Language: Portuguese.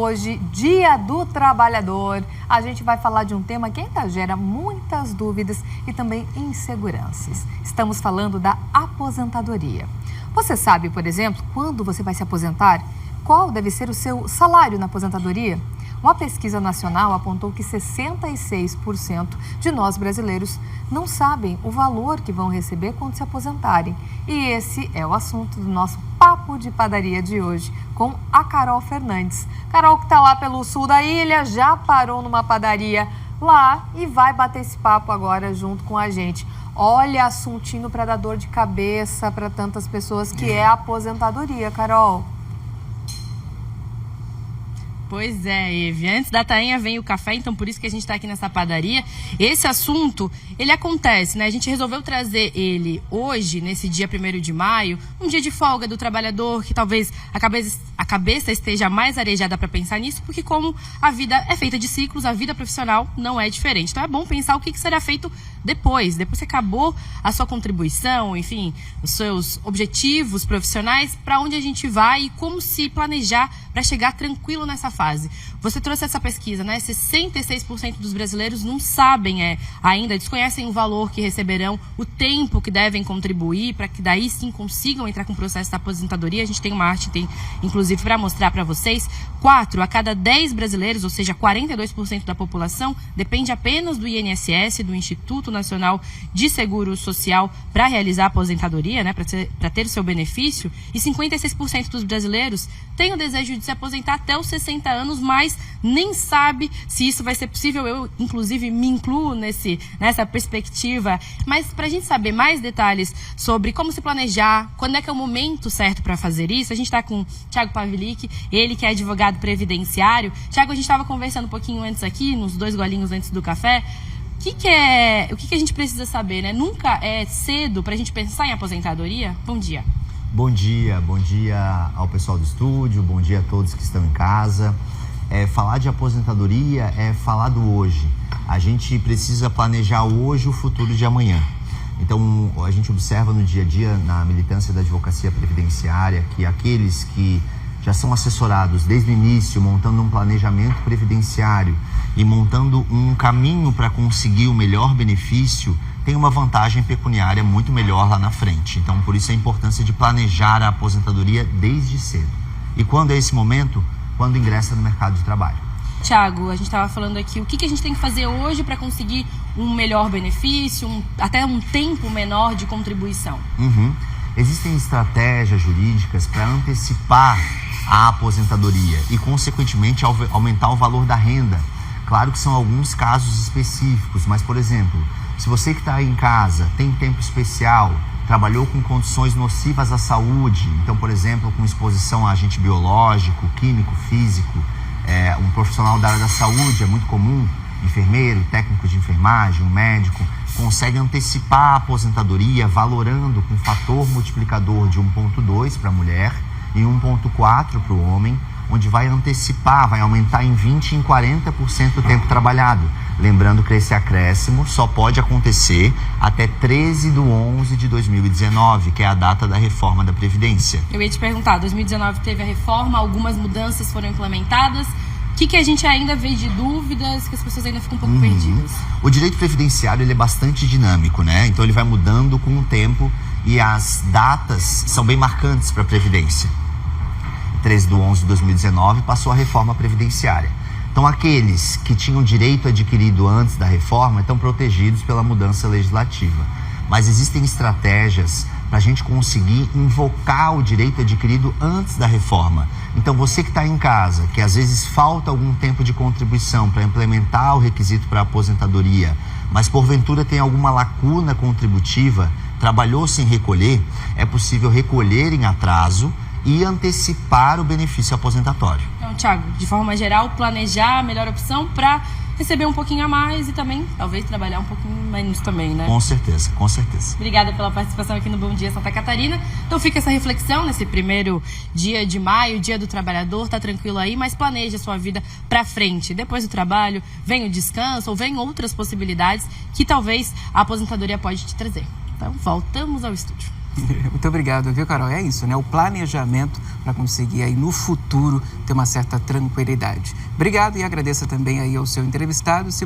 hoje, Dia do Trabalhador. A gente vai falar de um tema que ainda gera muitas dúvidas e também inseguranças. Estamos falando da aposentadoria. Você sabe, por exemplo, quando você vai se aposentar? Qual deve ser o seu salário na aposentadoria? Uma pesquisa nacional apontou que 66% de nós brasileiros não sabem o valor que vão receber quando se aposentarem. E esse é o assunto do nosso Papo de Padaria de hoje, com a Carol Fernandes. Carol, que está lá pelo sul da ilha, já parou numa padaria lá e vai bater esse papo agora junto com a gente. Olha, assuntinho para dar dor de cabeça para tantas pessoas, que é a aposentadoria, Carol. Pois é, Eve. Antes da tainha vem o café, então por isso que a gente está aqui nessa padaria. Esse assunto, ele acontece, né? A gente resolveu trazer ele hoje, nesse dia 1º de maio, um dia de folga do trabalhador, que talvez a cabeça esteja mais arejada para pensar nisso, porque como a vida é feita de ciclos, a vida profissional não é diferente. Então é bom pensar o que será feito depois que acabou a sua contribuição, enfim, os seus objetivos profissionais, para onde a gente vai e como se planejar para chegar tranquilo nessa fase. Você trouxe essa pesquisa, né? 66% dos brasileiros não sabem ainda, desconhecem o valor que receberão, o tempo que devem contribuir para que daí sim consigam entrar com o processo da aposentadoria. A gente tem uma arte, inclusive, para mostrar para vocês. 4 a cada 10 brasileiros, ou seja, 42% da população, depende apenas do INSS, do Instituto Nacional de Seguro Social, para realizar a aposentadoria, né? Para ter o seu benefício. E 56% dos brasileiros têm o desejo de se aposentar até os 60 anos, mas nem sabe se isso vai ser possível. Eu, inclusive, me incluo nessa perspectiva. Mas para a gente saber mais detalhes sobre como se planejar, quando é que é o momento certo para fazer isso, a gente está com o Thiago Pavilic, ele que é advogado previdenciário. Thiago, a gente estava conversando um pouquinho antes aqui, nos 2 golinhos antes do café. O que a gente precisa saber, né? Nunca é cedo para a gente pensar em aposentadoria? Bom dia. Bom dia ao pessoal do estúdio, bom dia a todos que estão em casa. Falar de aposentadoria é falar do hoje. A gente precisa planejar hoje o futuro de amanhã. Então, a gente observa no dia a dia, na militância da advocacia previdenciária, que aqueles que já são assessorados desde o início, montando um planejamento previdenciário e montando um caminho para conseguir o melhor benefício, tem uma vantagem pecuniária muito melhor lá na frente. Então, por isso a importância de planejar a aposentadoria desde cedo. E quando é esse momento? Quando ingressa no mercado de trabalho. Thiago, a gente estava falando aqui, o que a gente tem que fazer hoje para conseguir um melhor benefício, até um tempo menor de contribuição? Existem estratégias jurídicas para antecipar a aposentadoria e, consequentemente, aumentar o valor da renda. Claro que são alguns casos específicos, mas, por exemplo, se você que está aí em casa tem tempo especial, trabalhou com condições nocivas à saúde, então, por exemplo, com exposição a agente biológico, químico, físico, um profissional da área da saúde, é muito comum, enfermeiro, técnico de enfermagem, um médico, consegue antecipar a aposentadoria valorando com fator multiplicador de 1,2 para a mulher e 1,4 para o homem, onde vai antecipar, vai aumentar em 20% e em 40% o tempo trabalhado. Lembrando que esse acréscimo só pode acontecer até 13/11/2019, que é a data da reforma da Previdência. Eu ia te perguntar, 2019 teve a reforma, algumas mudanças foram implementadas. O que a gente ainda vê de dúvidas, que as pessoas ainda ficam um pouco perdidas? O direito previdenciário ele é bastante dinâmico, né? Então ele vai mudando com o tempo e as datas são bem marcantes para a Previdência. 13/11/2019 passou a reforma previdenciária. Então, aqueles que tinham direito adquirido antes da reforma estão protegidos pela mudança legislativa. Mas existem estratégias para a gente conseguir invocar o direito adquirido antes da reforma. Então, você que está em casa, que às vezes falta algum tempo de contribuição para implementar o requisito para a aposentadoria, mas porventura tem alguma lacuna contributiva, trabalhou sem recolher, é possível recolher em atraso e antecipar o benefício aposentatório. Então, Thiago, de forma geral, planejar a melhor opção para receber um pouquinho a mais e também, talvez, trabalhar um pouquinho menos também, né? Com certeza, com certeza. Obrigada pela participação aqui no Bom Dia Santa Catarina. Então fica essa reflexão nesse 1º dia de maio, Dia do Trabalhador, tá tranquilo aí, mas planeje a sua vida para frente. Depois do trabalho, vem o descanso ou vem outras possibilidades que talvez a aposentadoria pode te trazer. Então, voltamos ao estúdio. Muito obrigado, viu, Carol? É isso, né? O planejamento para conseguir aí no futuro ter uma certa tranquilidade. Obrigado e agradeço também aí ao seu entrevistado. Se